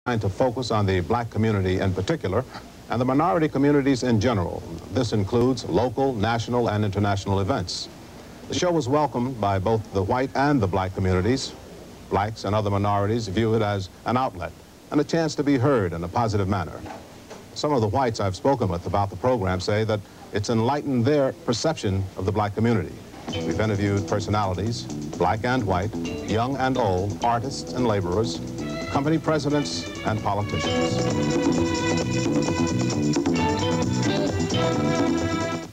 To focus on the black community in particular and the minority communities in general. This includes local, national, and international events. The show was welcomed by both the white and the black communities. Blacks and other minorities view it as an outlet and a chance to be heard in a positive manner. Some of the whites I've spoken with about the program say that it's enlightened their perception of the black community. We've interviewed personalities, black and white, young and old, artists and laborers, company presidents and politicians.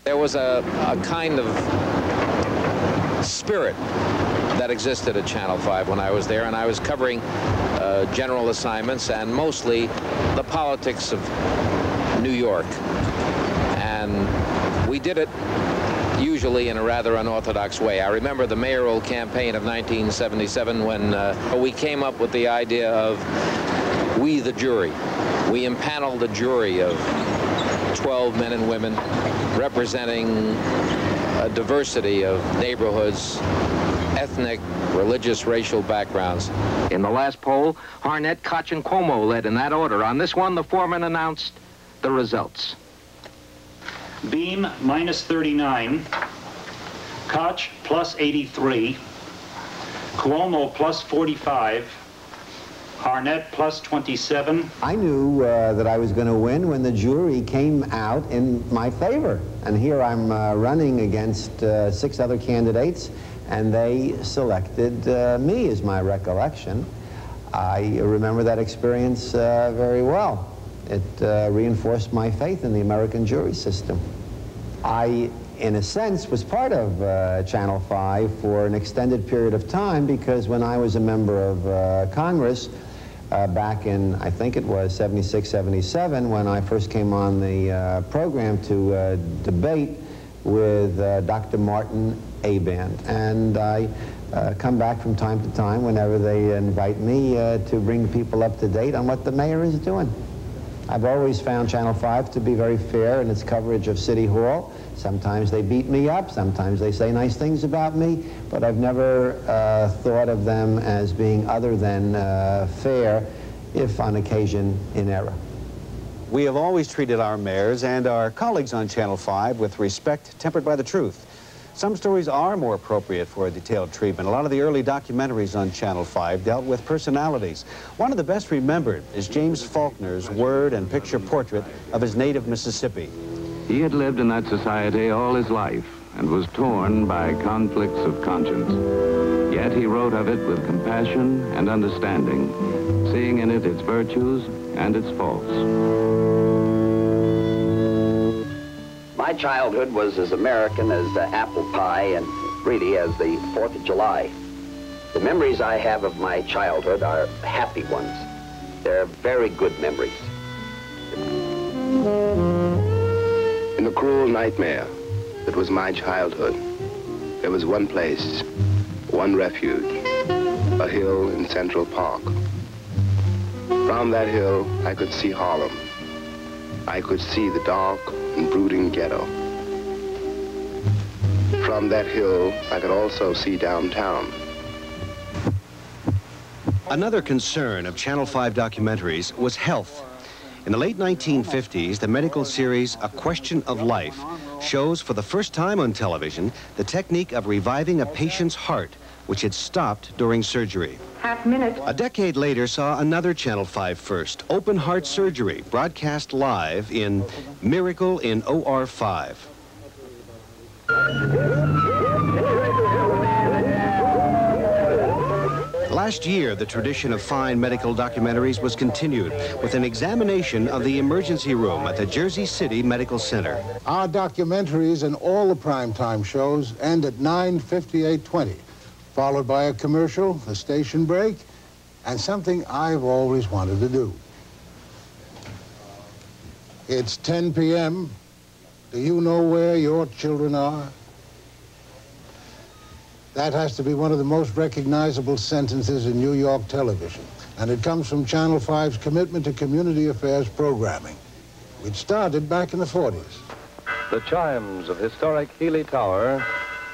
There was a kind of spirit that existed at Channel 5 when I was there, and I was covering general assignments and mostly the politics of New York. And we did it usually in a rather unorthodox way. I remember the mayoral campaign of 1977 when we came up with the idea of we the jury. We impaneled a jury of 12 men and women representing a diversity of neighborhoods, ethnic, religious, racial backgrounds. In the last poll, Harnett, Koch, and Cuomo led in that order. On this one, the foreman announced the results. Beam minus 39, Koch plus 83, Cuomo plus 45, Harnett plus 27. I knew that I was going to win when the jury came out in my favor. And here I'm running against 6 other candidates, and they selected me, is my recollection. I remember that experience very well. It reinforced my faith in the American jury system. I, in a sense, was part of Channel 5 for an extended period of time because when I was a member of Congress back in, I think it was 76, 77, when I first came on the program to debate with Dr. Martin Aband. And I come back from time to time whenever they invite me to bring people up to date on what the mayor is doing. I've always found Channel 5 to be very fair in its coverage of City Hall. Sometimes they beat me up, sometimes they say nice things about me, but I've never thought of them as being other than fair, if on occasion in error. We have always treated our mayors and our colleagues on Channel 5 with respect tempered by the truth. Some stories are more appropriate for a detailed treatment. A lot of the early documentaries on Channel 5 dealt with personalities. One of the best remembered is James Faulkner's word and picture portrait of his native Mississippi. He had lived in that society all his life and was torn by conflicts of conscience. Yet he wrote of it with compassion and understanding, seeing in it its virtues and its faults. My childhood was as American as apple pie and really as the 4th of July. The memories I have of my childhood are happy ones. They're very good memories. In the cruel nightmare that was my childhood, there was one place, one refuge, a hill in Central Park. From that hill, I could see Harlem. I could see the dark and brooding ghetto. From that hill, I could also see downtown. Another concern of Channel 5 documentaries was health. In the late 1950s, the medical series A Question of Life shows for the first time on television the technique of reviving a patient's heart, which had stopped during surgery. A decade later saw another Channel 5 first, open heart surgery, broadcast live in Miracle in OR 5. Last year, the tradition of fine medical documentaries was continued with an examination of the emergency room at the Jersey City Medical Center. Our documentaries and all the primetime shows end at 9:58:20. Followed by a commercial, a station break, and something I've always wanted to do. It's 10 p.m. Do you know where your children are? That has to be one of the most recognizable sentences in New York television, and it comes from Channel 5's commitment to community affairs programming, which started back in the 40s. The chimes of historic Healy Tower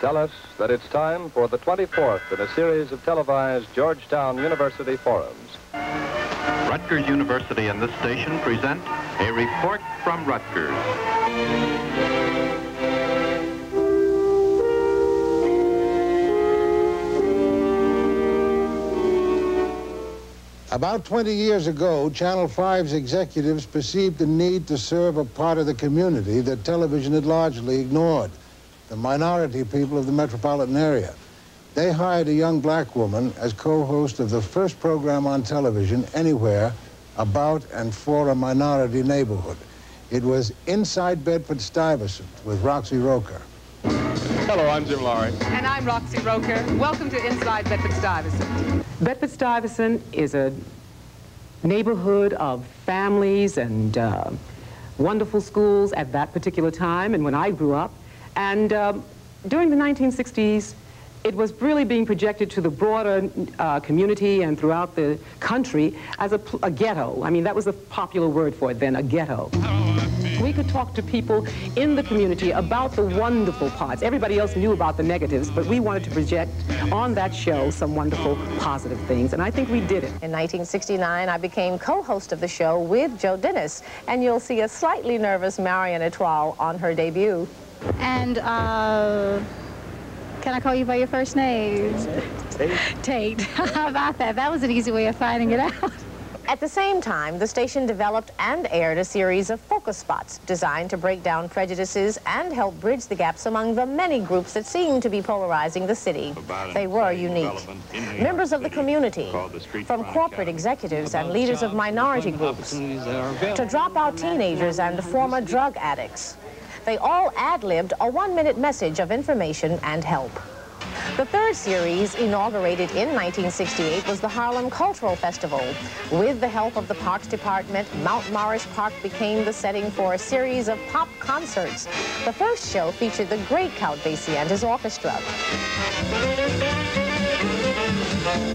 tell us that it's time for the 24th in a series of televised Georgetown University forums. Rutgers University and this station present a report from Rutgers. About 20 years ago, Channel 5's executives perceived the need to serve a part of the community that television had largely ignored, the minority people of the metropolitan area. They hired a young black woman as co-host of the first program on television anywhere about and for a minority neighborhood. It was Inside Bedford-Stuyvesant with Roxy Roker. Hello, I'm Jim Lowry. And I'm Roxy Roker. Welcome to Inside Bedford-Stuyvesant. Bedford-Stuyvesant is a neighborhood of families and wonderful schools at that particular time and when I grew up. And during the 1960s, it was really being projected to the broader community and throughout the country as a ghetto. I mean, that was the popular word for it then, a ghetto. We could talk to people in the community about the wonderful parts. Everybody else knew about the negatives, but we wanted to project on that show some wonderful positive things, and I think we did it. In 1969, I became co-host of the show with Joe Dennis, and you'll see a slightly nervous Marion Etoile on her debut. And, can I call you by your first name? Tate. How about that? That was an easy way of finding it out. At the same time, the station developed and aired a series of focus spots designed to break down prejudices and help bridge the gaps among the many groups that seem to be polarizing the city. They were unique. Members of the community, from corporate executives and leaders of minority groups, to dropout teenagers and former drug addicts. They all ad-libbed a one-minute message of information and help. The third series, inaugurated in 1968, was the Harlem Cultural Festival. With the help of the Parks Department, Mount Morris Park became the setting for a series of pop concerts. The first show featured the great Count Basie and his orchestra.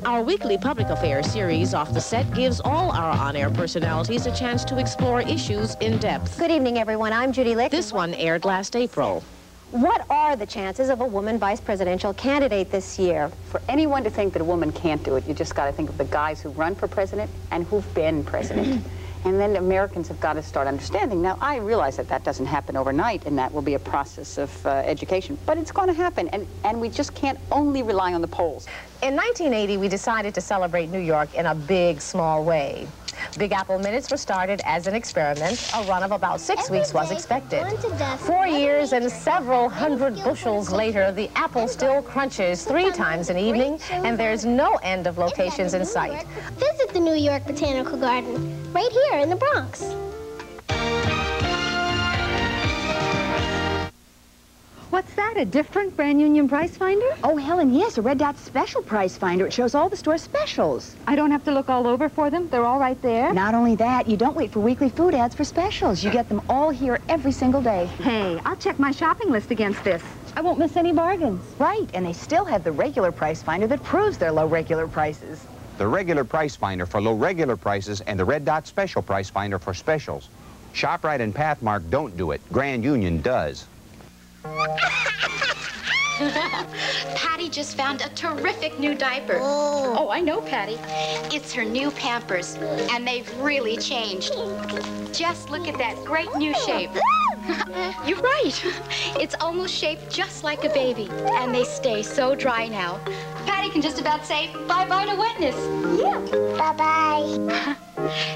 Our weekly public affairs series, Off the Set, gives all our on-air personalities a chance to explore issues in depth. Good evening, everyone. I'm Judy Lick. This one aired last April. What are the chances of a woman vice presidential candidate this year? For anyone to think that a woman can't do it, you just got to think of the guys who run for president and who've been president. And then Americans have got to start understanding. Now, I realize that that doesn't happen overnight, and that will be a process of education, but it's going to happen, and we just can't only rely on the polls. In 1980, we decided to celebrate New York in a big, small way. Big Apple Minutes were started as an experiment. A run of about 6 weeks was expected. 4 years and several hundred bushels later, the apple still crunches 3 times an evening, and there's no end of locations in sight. Visit the New York Botanical Garden, right here in the Bronx. What's that, a different Brand Union price finder? Oh, Helen, yes, a Red Dot special price finder. It shows all the store specials. I don't have to look all over for them? They're all right there? Not only that, you don't wait for weekly food ads for specials. You get them all here every single day. Hey, I'll check my shopping list against this. I won't miss any bargains. Right, and they still have the regular price finder that proves their low regular prices. The regular price finder for low regular prices and the Red Dot special price finder for specials. ShopRite and Pathmark don't do it. Grand Union does. Patty just found a terrific new diaper. Oh, I know, Patty. It's her new Pampers, and they've really changed. Just look at that great new shape. You're right. It's almost shaped just like a baby, and they stay so dry now. Patty can just about say bye-bye to wetness. Yeah, bye-bye.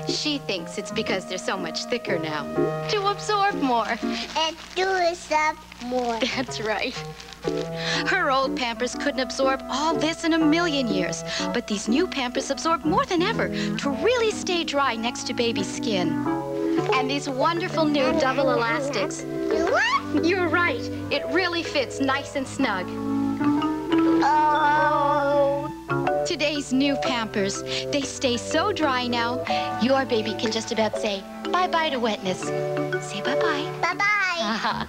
She thinks it's because they're so much thicker now. To absorb more. And do absorb more. That's right. Her old Pampers couldn't absorb all this in a million years, but these new Pampers absorb more than ever to really stay dry next to baby's skin. And these wonderful new double elastics. What? You're right. It really fits nice and snug. Oh. Today's new Pampers, they stay so dry now, your baby can just about say bye-bye to wetness. Say bye-bye. Bye-bye.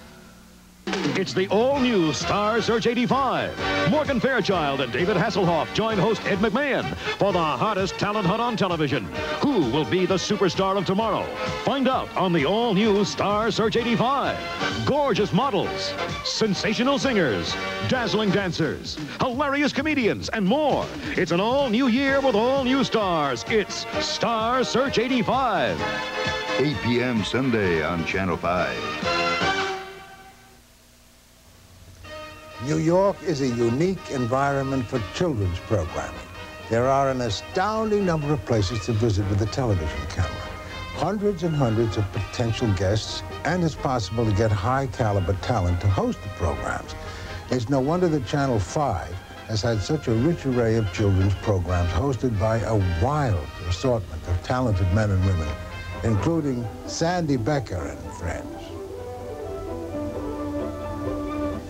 It's the all-new Star Search 85. Morgan Fairchild and David Hasselhoff join host Ed McMahon for the hottest talent hunt on television. Who will be the superstar of tomorrow? Find out on the all-new Star Search 85. Gorgeous models, sensational singers, dazzling dancers, hilarious comedians, and more. It's an all-new year with all-new stars. It's Star Search 85. 8 p.m. Sunday on Channel 5. New York is a unique environment for children's programming. There are an astounding number of places to visit with a television camera. Hundreds and hundreds of potential guests, and it's possible to get high-caliber talent to host the programs. It's no wonder that Channel 5 has had such a rich array of children's programs hosted by a wild assortment of talented men and women, including Sandy Becker and friends.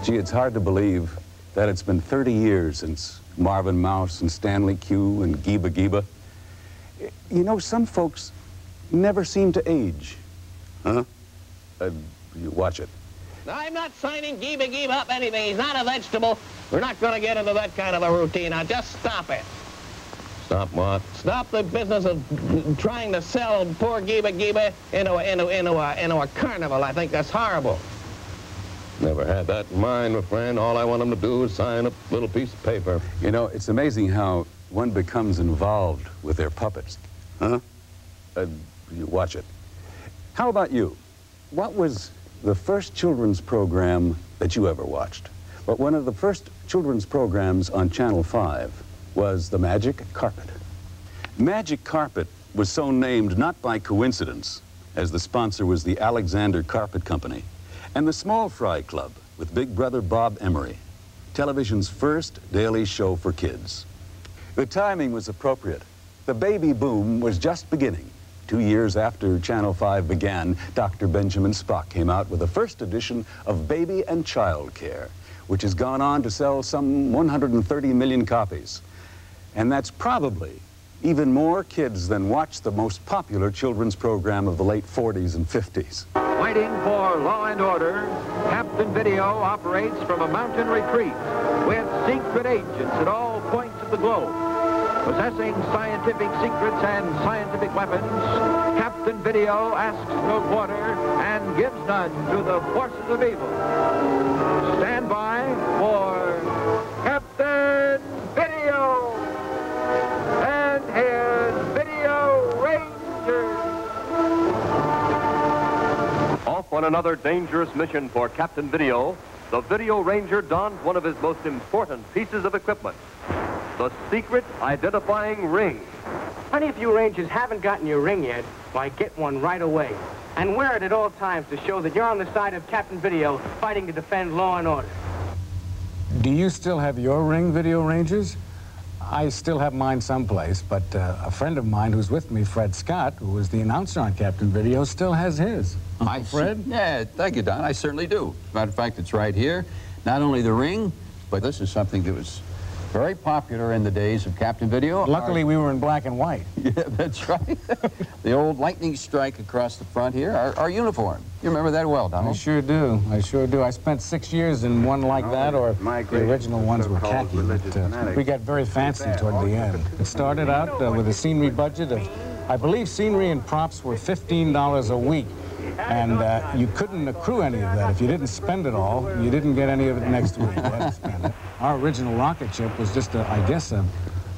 Gee, it's hard to believe that it's been 30 years since Marvin Mouse and Stanley Q and Giba Giba. You know, some folks never seem to age. Huh? You watch it. I'm not signing Giba Giba up anything. He's not a vegetable. We're not going to get into that kind of a routine. Now, just stop it. Stop what? Stop the business of trying to sell poor Giba Giba into a carnival. I think that's horrible. Never had that in mind, my friend. All I want him to do is sign a little piece of paper. You know, it's amazing how one becomes involved with their puppets. Huh? You watch it. How about you? What was the first children's program that you ever watched? Well, one of the first children's programs on Channel 5 was The Magic Carpet. Magic Carpet was so named not by coincidence, as the sponsor was the Alexander Carpet Company, and the Small Fry Club with Big Brother Bob Emery, television's first daily show for kids. The timing was appropriate. The baby boom was just beginning. 2 years after Channel 5 began, Dr. Benjamin Spock came out with the first edition of Baby and Child Care, which has gone on to sell some 130 million copies. And that's probably even more kids than watched the most popular children's program of the late 40s and 50s. Fighting for law and order, Captain Video operates from a mountain retreat with secret agents at all points of the globe. Possessing scientific secrets and scientific weapons, Captain Video asks no quarter and gives none to the forces of evil. Stand by for Captain Video and his Video Rangers. Off on another dangerous mission for Captain Video, the Video Ranger dons one of his most important pieces of equipment, the secret identifying ring. Honey, if you Rangers haven't gotten your ring yet, why, get one right away. And wear it at all times to show that you're on the side of Captain Video fighting to defend law and order. Do you still have your ring, Video Rangers? I still have mine someplace, but a friend of mine who's with me, Fred Scott, who was the announcer on Captain Video, still has his. Fred? Yeah, thank you, Don. I certainly do. As a matter of fact, it's right here. Not only the ring, but this is something that was very popular in the days of Captain Video. Luckily, we were in black and white. Yeah, that's right. The old lightning strike across the front here, our uniform. You remember that well, Donald? I sure do. I sure do. I spent 6 years in one like that, or the original ones were khaki. But, we got very fancy toward the end. It started out with a scenery budget of, I believe scenery and props were $15 a week. And you couldn't accrue any of that. If you didn't spend it all, you didn't get any of it next week. You had to spend it. Our original rocket ship was just, I guess, a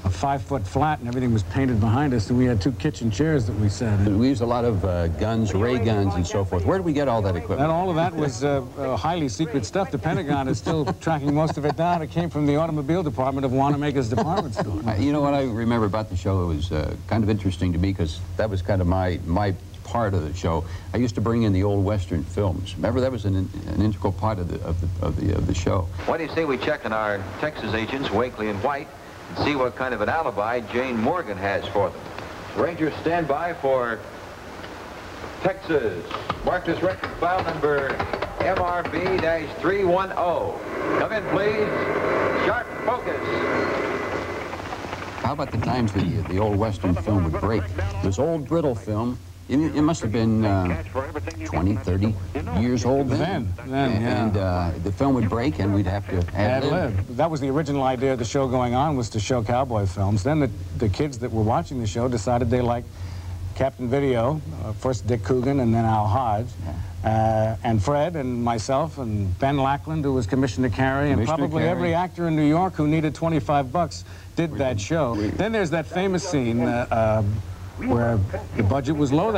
5-foot flat, and everything was painted behind us, and we had 2 kitchen chairs that we sat in. We used a lot of guns, ray guns, and so forth. Where did we get all that equipment? And all of that was highly secret stuff. The Pentagon is still tracking most of it down. It came from the automobile department of Wanamaker's department store. You know what I remember about the show? It was kind of interesting to me, because that was kind of my part of the show. I used to bring in the old Western films. Remember, that was an integral part of the show. What do you say we check on our Texas agents, Wakely and White, and see what kind of an alibi Jane Morgan has for them? Rangers, stand by for Texas. Mark this record file number MRB-310. Come in, please. Sharp focus. How about the times the old Western film would break? This old brittle film It must have been 20, 30 years old then. And the film would break, and we'd have to ad-lib. That was the original idea of the show going on, was to show cowboy films. Then the kids that were watching the show decided they liked Captain Video, first Dick Coogan and then Al Hodge, and Fred and myself and Ben Lackland, who was commissioned to carry, and probably every actor in New York who needed 25 bucks did that show. Then there's that famous scene where the budget was low.